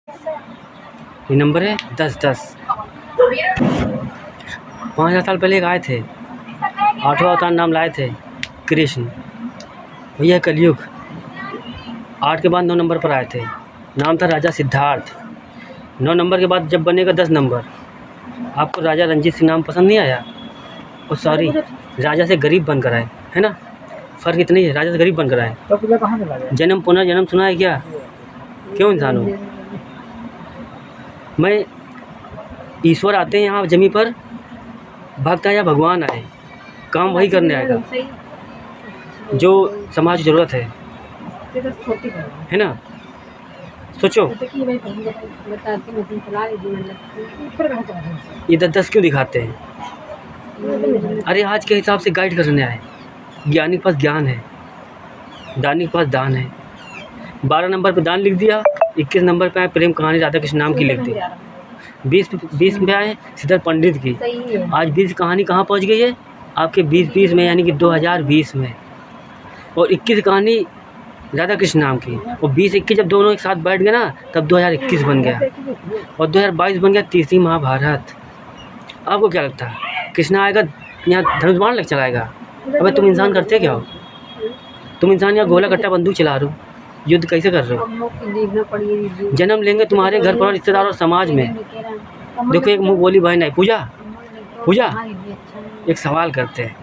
ये नंबर है 10-10। 5000 साल पहले एक आए थे, 8वां अवतार नाम लाए थे कृष्ण। भैया कलयुग 8 के बाद 9 नंबर पर आए थे, नाम था राजा सिद्धार्थ। 9 नंबर के बाद जब बनेगा 10 नंबर, आपको राजा रंजीत सिंह नाम पसंद नहीं आया? और सॉरी, राजा से गरीब बनकर आए, है ना? फ़र्क इतना ही है, राजा से गरीब बनकर आए। जन्म पुनर्जन्म सुना है क्या? क्यों इंसान हो? मैं ईश्वर आते हैं यहाँ ज़मीन पर, भक्त आया भगवान आए, काम वही करने आएगा जो समाज की ज़रूरत है ना? सोचो, ये 10-10 क्यों दिखाते हैं? अरे आज के हिसाब से गाइड करने आए। ज्ञानी के पास ज्ञान है, दानी के पास दान है। 12 नंबर पे दान लिख दिया, 21 नंबर पे आए प्रेम कहानी राधा कृष्ण नाम की लिख दी। 20 में आए सिद्धार्थ पंडित की। आज 20 कहानी कहाँ पहुँच गई है? आपके 20 में, यानी कि 2020 में। और 21 कहानी राधा कृष्ण नाम की, और 20-21 जब दोनों एक साथ बैठ गए ना, तब 2021 बन गया, और 2022 बन गया तीसरी महाभारत। आपको क्या लगता है कृष्ण आएगा यहाँ धनुष बाण लग चलाएगा? अबे तुम इंसान करते क्या हो? तुम इंसान यहाँ गोला कट्टा बंदूक चला रहे हो, युद्ध कैसे कर रहे हो? जन्म लेंगे तुम्हारे घर पर, रिश्तेदार और समाज में। देखो एक मुँह बोली बहन आई, पूजा एक सवाल करते हैं।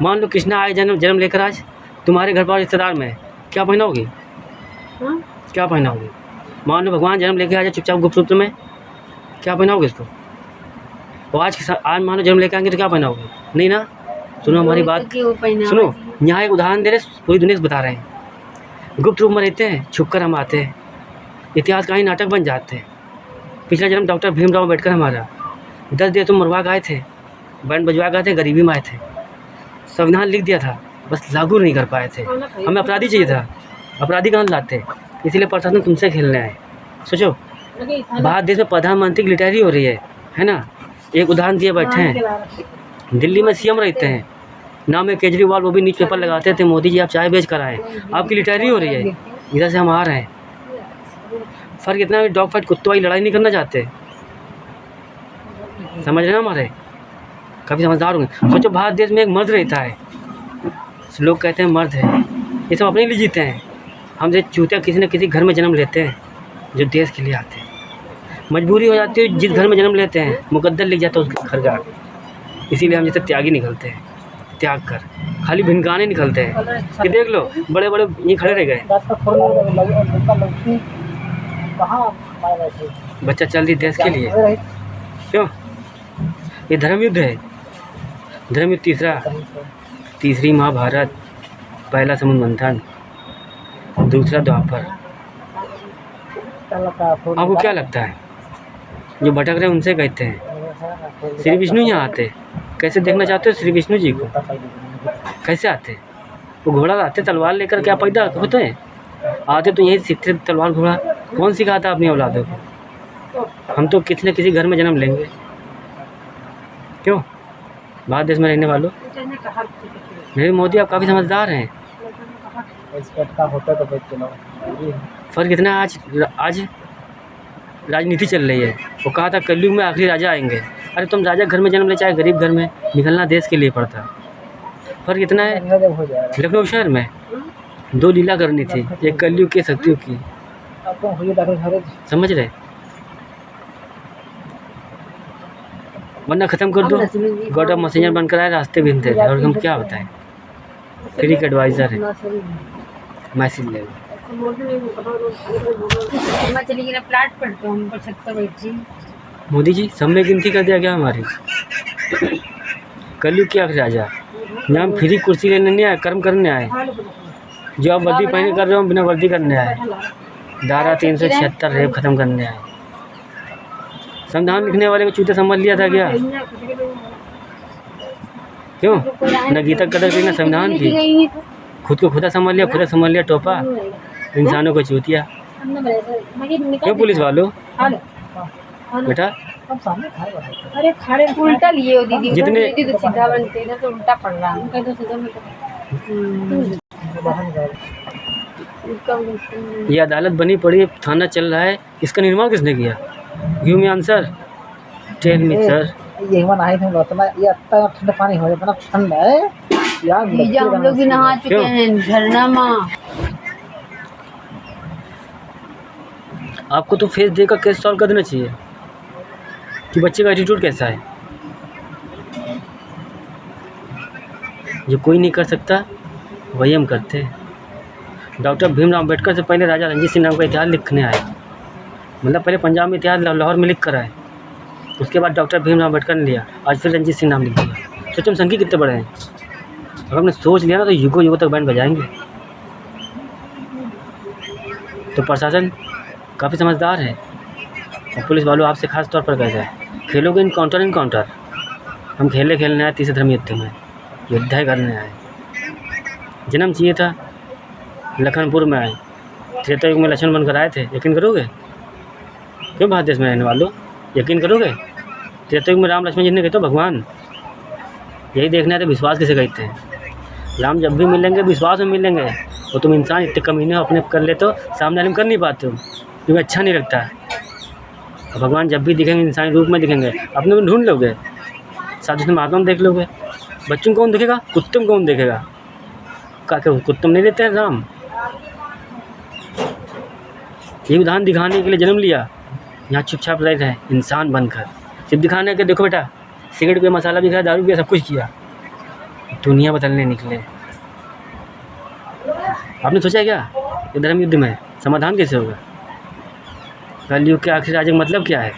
मान लो कृष्णा आए जन्म लेकर आज तुम्हारे घर पर रिश्तेदार में, क्या पहनाओगी? क्या पहनाओगी? मान लो भगवान जन्म लेके आ जाए चुपचाप गुप्त रूप में, क्या पहनाओगे इसको? और आज मान लो जन्म लेके आएंगे तो क्या पहनाओगे? नहीं ना? सुनो हमारी बात, सुनो, यहाँ एक उदाहरण दे रहे, पूरी दुनिया से बता रहे हैं। गुप्त रूप में रहते हैं, छुप कर हम आते हैं, इतिहास का ही नाटक बन जाते हैं। पिछला जन्म डॉक्टर भीमराव अम्बेडकर हमारा 10 देश तो मरवा गए थे, बैंड बजवा गए थे, गरीबी में आए थे, संविधान लिख दिया था, बस लागू नहीं कर पाए थे। हमें अपराधी चाहिए था, अपराधी कहाँ लाते? इसीलिए प्रशासन तुमसे खेलने आए। सोचो, भारत देश में प्रधानमंत्री की रिटायरी हो रही है ना? एक उदाहरण दिए बैठे हैं, दिल्ली में सीएम रहते हैं, नाम है केजरीवाल, वो भी न्यूज़ पेपर लगाते थे, मोदी जी आप चाय बेच कर आए, आपकी रिटायरी हो रही है, इधर से हम आ रहे हैं। फ़र्क इतना है, डॉग फाइट कुत्तों वाली लड़ाई नहीं करना चाहते, समझ रहे हैं हमारे? काफ़ी समझदार होंगे। सोचो भारत देश में एक मर्द रहता है, लोग कहते हैं मर्द है, ये सब अपने लिए जीते हैं। हम जैसे चूतिया किसी न किसी घर में जन्म लेते हैं जो देश के लिए आते हैं, मजबूरी हो जाती है, जिस घर में जन्म लेते हैं मुकद्दर लिख जाता है उस घर का। इसीलिए हम जैसे त्यागी निकलते हैं, त्याग कर खाली भिनगाने निकलते हैं कि देख लो बड़े बड़े ये खड़े रह गए, बच्चा चल दी देश के लिए, क्यों? ये धर्म युद्ध है, धर्म युद्ध तीसरी महाभारत, पहला समुद्र मंथन, दूसरा द्वापर। आपको क्या लगता है जो भटक रहे हैं उनसे कहते हैं श्री विष्णु यहाँ आते? कैसे देखना चाहते हो श्री विष्णु जी को? कैसे आते? वो घोड़ा आते तलवार लेकर, क्या पैदा होते हैं? आते तो यही सीखते तलवार घोड़ा। कौन सिखाता अपनी औलादों को? हम तो किसी न किसी घर में जन्म लेंगे, क्यों? भारत देश में रहने वालों, मेरे मोदी आप काफ़ी समझदार हैं। फ़र्क इतना है, आज राजनीति चल रही है, वो कहा था कलयुग में आखिरी राजा आएंगे। अरे तुम राजा घर में जन्म ले, चाहे गरीब घर में, निकलना देश के लिए पड़ता। फ़र्क इतना है, लखनऊ शहर में 2 लीला करनी थी, एक कलयुग की, सतयुग की, समझ रहे? वरना ख़त्म कर दो, गॉड ऑफ मैसेंजर बनकर आए, रास्ते बीनते थे, और हम क्या बताएं? फ्री का एडवाइज़र है, मैसेज ले। मोदी जी सब में गिनती कर दिया क्या हमारी? कलयुग के आखिरी राजा, यहाँ हम फ्री कुर्सी लेने नहीं आए, कर्म करने आए। जो आप वर्दी पहने कर रहे हो, बिना वर्दी करने आए। धारा 376 रेप खत्म करने आए। संविधान लिखने वाले को चूते समझ लिया था क्या? क्यों? न गीता कदर की, न संविधान की। खुद को खुदा समझ लिया, खुदा समझ लिया टोपा, इंसानों को चूतिया। क्यों पुलिस वालों? बेटा अरे खड़े उल्टा लिए हो दीदी, जितने तो सीधा बनते ना, तो उल्टा पड़ रहा है। ये अदालत बनी पड़ी है, थाना चल रहा है, इसका निर्माण किसने किया? Give me answer, tell me sir. ये मन आए थे उतना ये इतना ठंडा पानी हो इतना ठंडा है यार। जीजा हम लोग भी नहा चुके क्यों? हैं झरना माँ। आपको तो फेस देखकर केस सॉल्व कर देना चाहिए कि बच्चे का एटीट्यूड कैसा है। जो कोई नहीं कर सकता वही हम करते हैं। डॉक्टर भीमराव अम्बेडकर से पहले राजा रणजीत सिंह नाम का इतिहास लिखने आए, मतलब पहले पंजाब में इतिहास लाहौर में लिख कर आए, उसके बाद डॉक्टर भीमराव अम्बेडकर ने लिया, आज फिर रणजीत सिंह नाम लिख दिया। सोचो हम संख्या कितने बड़े हैं। अगर हमने सोच लिया ना तो युगों युगों तक बैंड बजाएंगे। तो प्रशासन काफ़ी समझदार है और पुलिस वालों आपसे खास तौर पर कहता है, खेलोगे इनकाउंटर। हम खेलने आए तीसरे धर्म युद्ध में, युद्ध करने आए। जन्म चाहिए था लखनपुर में आए, त्रेता युग में लक्ष्मण बनकर आए थे। यकीन करोगे? क्यों भारत देश में रहने वालों, यकीन करोगे? त्रेता युग में राम लक्ष्मण जी ने कहते भगवान, यही देखना है तो विश्वास किसे कहते हैं। राम जब भी मिलेंगे विश्वास में मिलेंगे, और तुम इंसान इतने कमीने हो अपने कर लेते हो, सामने वाले में कर नहीं पाते हो क्योंकि अच्छा नहीं लगता है। और भगवान जब भी दिखेंगे इंसानी रूप में दिखेंगे, अपने में ढूंढ लोगे, साथ ही महात्मा में देख लोगे। बच्चों को कौन देखेगा? कुत्तम कौन देखेगा? क्या कुत्तम नहीं देते हैं राम? ये उदाहरण दिखाने के लिए जन्म लिया, यहाँ चुपचाप रह रहे इंसान बनकर, सिर्फ दिखाने के देखो बेटा सिगरेट पे मसाला भी खाया, दारू भी, सब कुछ किया, दुनिया बदलने निकले। आपने सोचा क्या ये धर्म युद्ध में समाधान कैसे होगा? कलयुग के आखिर राज का मतलब क्या है?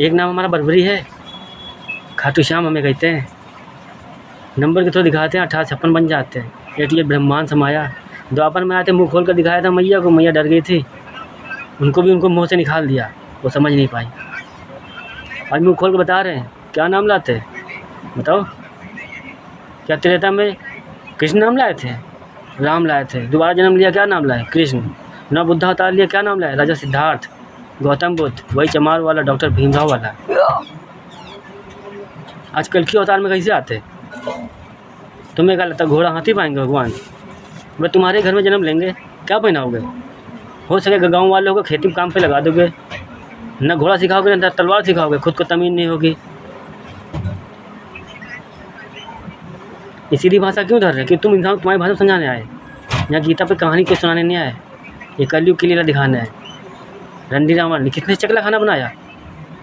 एक नाम हमारा बर्बरी है, खाटू श्याम हमें कहते हैं। नंबर के थ्रू दिखाते हैं 1856 बन जाते हैं। 88 ब्रह्मांड समाया। द्वापर में आते मुँह खोल कर दिखाया था मैया को, मैया डर गई थी, उनको मुँह से निकाल दिया, वो समझ नहीं पाई। आज मुँह खोल कर बता रहे हैं क्या नाम लाते, बताओ? क्या त्रेता में कृष्ण नाम लाए थे, राम लाए थे, दोबारा जन्म लिया क्या नाम लाए, कृष्ण। न बुद्धा अवतार लिया क्या नाम लाए, राजा सिद्धार्थ, गौतम बुद्ध, वही चमार वाला डॉक्टर भीमराव वाला। आजकल की अवतार में कैसे आते? तुम्हें क्या लगता घोड़ा हाथी पाएंगे भगवान? वह तुम्हारे घर में जन्म लेंगे, क्या पहनाओगे? हो सके गाँव वालों को खेती में काम पे लगा दोगे, न घोड़ा सिखाओगे न तलवार सिखाओगे, खुद को तमीज़ नहीं होगी। इसीलिए भाषा क्यों धर रहे कि तुम इंसान तुम्हारी भाषा समझाने आए, यहाँ गीता पे कहानी कोई सुनाने नहीं आए, ये कलयुग की लीला दिखाना है। रणधीर रावण ने कितने चकला खाना बनाया,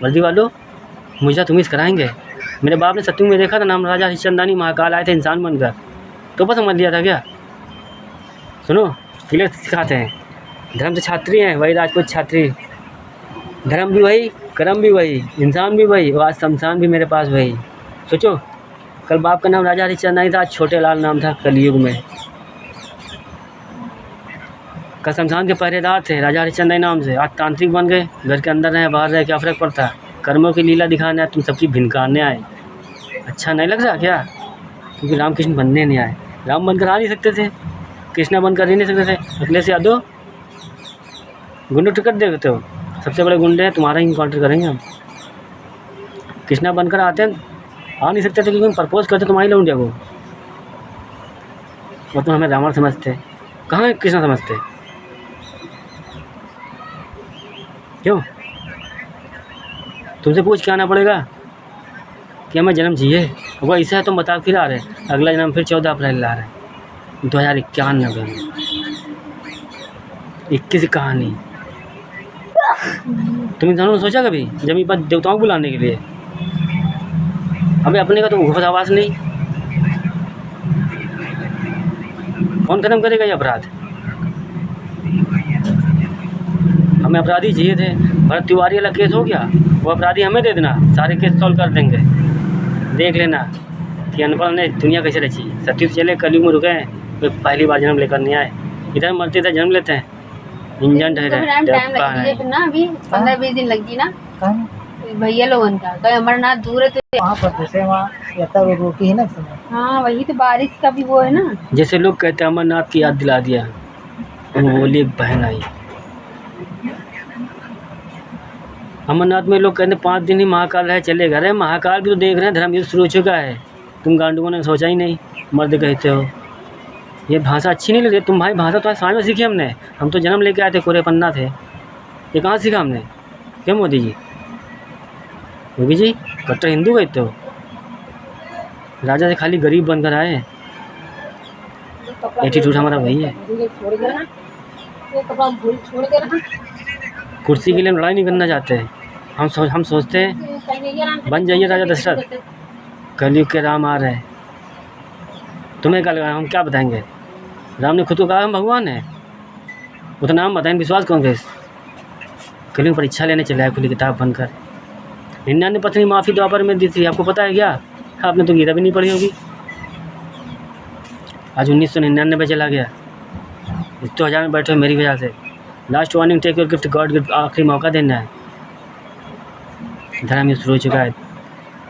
वर्दी वालों मुझे तुम इस कराएंगे। मेरे बाप ने सत्ययुग में देखा था, नाम राजा हरिश्चंदानी महाकाल आए थे इंसान बनकर, तो बस समझ लिया था क्या? सुनो क्लियर सिखाते हैं, धर्म से छात्री हैं वही राजपूत छात्री, धर्म भी वही, कर्म भी वही, इंसान भी वही, और आज शमशान भी मेरे पास वही। सोचो कल बाप का नाम राजा हरिश्चंदानी था, आज छोटे लाल नाम था कलयुग में। कल शमशान के पहरेदार थे राजा हरिश्चंदानी नाम से, आज तांत्रिक बन गए, घर के अंदर रहे बाहर रहे क्या फ़र्क पड़ता है। कर्मों की लीला दिखाने आए, तुम सबकी भिनकाने आए, अच्छा नहीं लग रहा क्या? क्योंकि राम कृष्ण बनने नहीं आए, राम बनकर आ नहीं सकते थे, कृष्णा बनकर रह नहीं सकते थे। अखिलेश यादव गुंडे टिकट देखते हो, सबसे बड़े गुंडे हैं, तुम्हारा ही इनकाउंटर करेंगे हम। कृष्णा बनकर आते हैं, आ नहीं सकते थे क्योंकि हम प्रपोज करते तुम्हारी लौंडिया को, और तुम हमें रावण समझते, कहाँ कृष्णा समझते? क्यों? तुमसे पूछ के आना पड़ेगा कि हमें जन्म चाहिए, वो ऐसा है तुम बता फिर आ रहे, अगला जन्म फिर 14 अप्रैल ला रहे 2091 में 21 कहानी। तुम इंसानों ने सोचा कभी जब ये बात देवताओं को बुलाने के लिए? अबे अपने का तो घोष आवाज़ नहीं, कौन खत्म करेगा ये अपराध? हमें अपराधी चाहिए थे, भरत तिवारी वाला केस हो गया, वो अपराधी हमें दे देना, सारे केस सॉल्व कर देंगे। देख लेना कि अनपढ़ ने दुनिया कैसे रची। सत्युग चले कलयुग में रुके हैं, वे पहली बार जन्म लेकर नहीं आए, इधर मरते इधर जन्म लेते हैं। इंजन टाइम लगी ना, अभी 15-20 दिन लगी ना भैया लोगन का, कहीं अमरनाथ दूर है तो वहाँ पर जैसे वहाँ यात्रा रोकी है ना इस समय। हाँ वही तो बारिश का भी वो है ना। जैसे लोग कहते हैं अमरनाथ की याद दिला दिया, वो बोली एक बहन आई। अमरनाथ में लोग कहते 5 दिन ही महाकाल रहे चले गए, अरे महाकाल भी तो देख रहे हैं, धर्म युद्ध शुरू हो चुका है, तुम गांडुओं ने सोचा ही नहीं, मर्द कहते हो। ये भाषा अच्छी नहीं लग रही तुम भाई, भाषा तो समाज में सीखी हमने, हम तो जन्म लेके आए थे, कोरे पन्ना थे, ये कहाँ सीखा हमने? क्यों मोदी जी? योगी जी कट्टर हिंदू कहते हो, राजा से खाली गरीब बनकर आए हैं, एटीट्यूड हमारा वही है। कुर्सी के लिए लड़ाई नहीं करना चाहते हैं, हम सोचते हैं बन जाइए राजा दशरथ, कलयुग के राम आ रहे हैं, तुम्हें क्या लगा हम क्या बताएंगे? राम ने खुद को कहा हम भगवान हैं, उतना हम बताएं, विश्वास कौन करे? कलयुग परीक्षा लेने चले आए खुली किताब बनकर। 99 पत्नी माफ़ी द्वापर में दी थी, आपको पता है क्या? आपने तो गीता भी नहीं पढ़ी होगी। आज 1999 पे चला गया, इस तो हज़ार में बैठे हो मेरी वजह से। Last warning, take your gift, God gift, आखिरी मौका देना है। धर्म शुरू हो चुका है,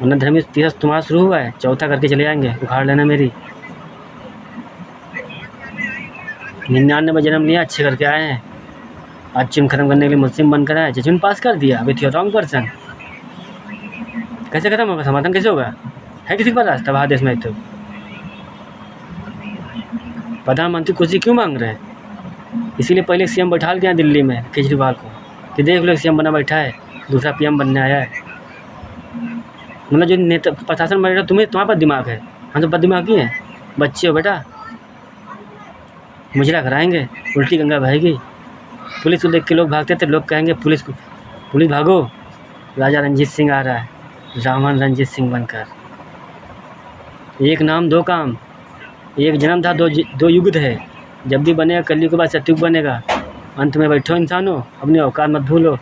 वरना धर्म तीसरा तुम्हारा शुरू हुआ है, चौथा करके चले जाएंगे, उखाड़ लेना मेरी। 99 में जन्म लिया, अच्छे करके आए हैं, आज जिम खत्म करने के लिए मुस्लिम बनकर आए, जजमेंट पास कर दिया विथ योर रॉन्ग पर्सन। कैसे खत्म होगा? समाधान कैसे होगा? है किसी के पास रास्ता बाहर देश में? तो प्रधानमंत्री कुर्सी क्यों मांग रहे हैं? इसीलिए पहले सीएम बैठा दिया दिल्ली में केजरीवाल को, कि देख लो सीएम बना बैठा है, दूसरा पीएम बनने आया है। मतलब जो नेता प्रशासन में बैठा, तुम्हारे पास दिमाग है, हम तो बददिमागी हैं, बच्चे हो बेटा, मुजरा कराएंगे, उल्टी गंगा बहेगी। पुलिस को देख के लोग भागते थे, लोग कहेंगे पुलिस भागो, राजा रंजीत सिंह आ रहा है, रावण रंजीत सिंह बनकर। एक नाम दो काम, एक जन्म था दो युग है, जब भी बनेगा कलयुग के बाद सतयुग बनेगा। अंत में बैठो इंसानों, अपनी औकात मत भूलो।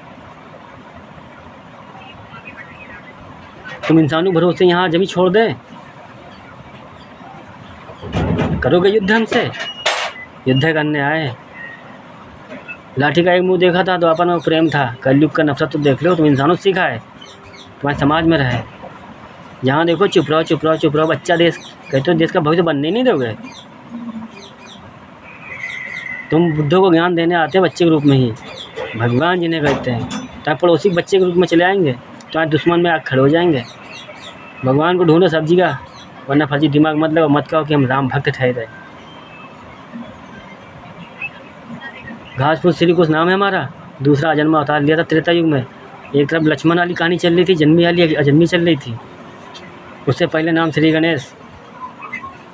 तुम इंसानों भरोसे यहाँ जमी छोड़ दें, करोगे युद्ध हमसे? युद्ध करने आए। लाठी का एक मुंह देखा था, द्वापर में प्रेम था, कलयुग का नफरत तो देख लो। तुम इंसानों से सीखा है, तुम्हारे समाज में रहे, जहाँ देखो चुप रहो चुप रहो चुप रहो। बच्चा देश कहते हो, देश का भविष्य बनने नहीं दोगे तुम। बुद्धों को ज्ञान देने आते हैं बच्चे के रूप में ही, भगवान जिन्हें कहते हैं, तो पड़ोसी बच्चे के रूप में चले आएंगे, तो दुश्मन में आग खड़े हो जाएंगे। भगवान को ढूंढो सब्जी का, वरना फर्जी दिमाग मत लगाओ, मत कहो कि हम राम भक्त ठहरे। घास फूस श्री कुछ नाम है हमारा, दूसरा अजन्मा अवतार लिया था त्रेता युग में। एक तरफ लक्ष्मण वाली कहानी चल रही थी, जन्मी वाली अजन्मी चल रही थी, उससे पहले नाम श्री गणेश।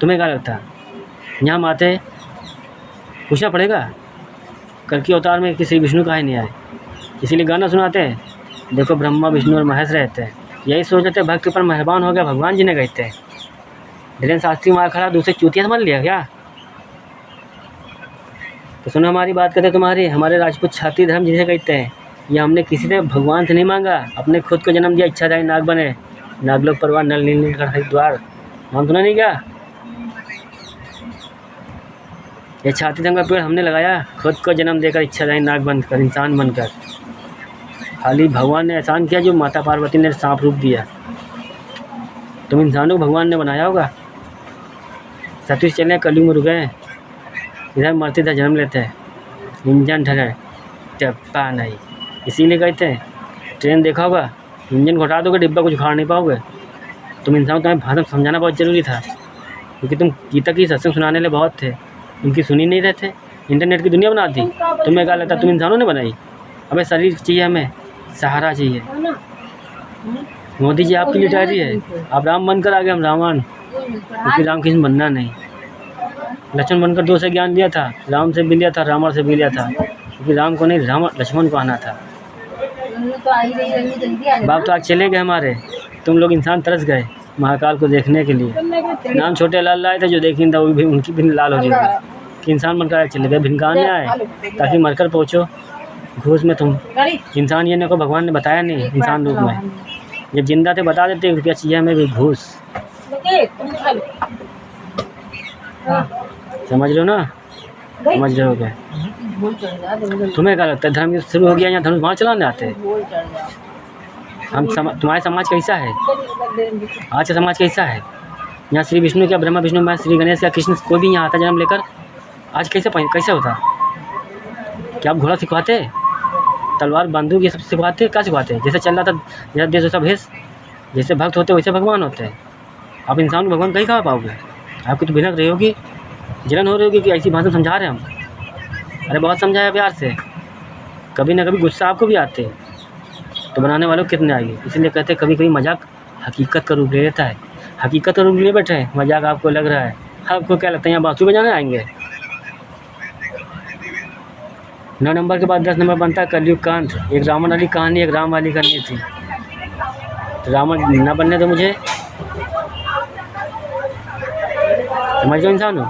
तुम्हें क्या लगता है यहाँ हम आते पूछना पड़ेगा? कल के अवतार में किसी विष्णु का ही नहीं आए, इसीलिए गाना सुनाते हैं, देखो ब्रह्मा विष्णु और महेश रहते हैं। यही सोच रहे थे भक्त पर मेहरबान हो गया, भगवान जी ने कहते हैं। धीरेन्द्र शास्त्री मार खड़ा, दूसरे चूतिया समझ लिया क्या? तो सुनो हमारी बात करते तुम्हारी, हमारे राजपूत छाती धर्म जिसे कहते हैं, ये हमने किसी से भगवान से नहीं मांगा, अपने खुद को जन्म दिया, इच्छा था नाग बने, नागलोक परिवार नल नील हरिद्वार, नाम सुना नहीं क्या? ये छाती धर्म का पेड़ हमने लगाया, खुद को जन्म देकर, इच्छा था नाग बनकर, इंसान बनकर। खाली भगवान ने एहसान किया जो माता पार्वती ने सांप रूप दिया। तुम इंसानों को भगवान ने बनाया होगा। सतीश चले कलयुग में रुके, इधर मरते इधर जन्म लेते हैं, इंजन ठहरे डब्बा नहीं। इसीलिए कहते हैं ट्रेन देखा होगा, इंजन घटा दोगे डिब्बा कुछ उखाड़ नहीं पाओगे। तुम इंसान, तुम्हें भाषा समझाना बहुत ज़रूरी था, क्योंकि तुम गीता की सत्संग सुनाने वाले बहुत थे, उनकी सुनी नहीं रहे थे। इंटरनेट की दुनिया बना दी, तुम्हें क्या लगता तुम इंसानों ने बनाई? हमें शरीर चाहिए, हमें सहारा चाहिए। मोदी जी आपकी लिटारी है, आप राम बनकर आ गए, हम रावण, क्योंकि राम किसी बनना नहीं। लक्ष्मण बनकर 2 से ज्ञान लिया था, राम से भी लिया था, रावण से भी लिया था, क्योंकि राम को नहीं लक्ष्मण को आना था। बाप तो आग चले गए हमारे, तुम लोग इंसान तरस गए महाकाल को देखने के लिए। नाम छोटे लाल लाए थे, जो देखी था वो भी उनकी भी लाल हो जाएगी कि इंसान बनकर चले गए। भिनकाने आए ताकि मरकर पहुँचो घूस में। तुम इंसान ये को भगवान ने बताया नहीं इंसान रूप में, जब जिंदा थे बता देते रुपया चाहिए हमें भी घूस। समझ लो ना, समझ रहे हो क्या? तुम्हें क्या लगता है धर्म शुरू हो गया यहाँ धनुष वहाँ चलाने आते हैं? हम तुम्हारे समाज कैसा है? आज का समाज कैसा है? यहाँ श्री विष्णु क्या, ब्रह्मा विष्णु मैं, श्री गणेश क्या, कृष्ण कोई भी यहाँ आता जन्म लेकर, आज कैसे होता? क्या आप घोड़ा सिखवाते, तलवार बंदूक ये सब सिखवाते? क्या सिखवाते? जैसे चल रहा था जैसा देश वैसा भेष, जैसे भक्त होते वैसे भगवान होते हैं। आप इंसान को भगवान कहीं कहाँ पाओगे? आपकी तो भिनक रही होगी। जलन हो रही होगी कि ऐसी भाषा में समझा रहे हैं हम। अरे बहुत समझाया प्यार से, कभी ना कभी गुस्सा आपको भी आते हैं, तो बनाने वालों को कितने आएंगे। इसलिए कहते हैं कभी कभी मजाक हकीकत का रूप ले लेता है। हकीकत का रूप ले बैठे हैं, मजाक आपको लग रहा है। आपको क्या लगता है यहाँ बाँसुरी बजाने आएंगे? 9 नंबर के बाद 10 नंबर बनता है कलयुग कांड। एक रावण वाली कहानी, एक राम वाली करनी थी, तो रावण ना बनने दो मुझे। समझ लो इंसान हो।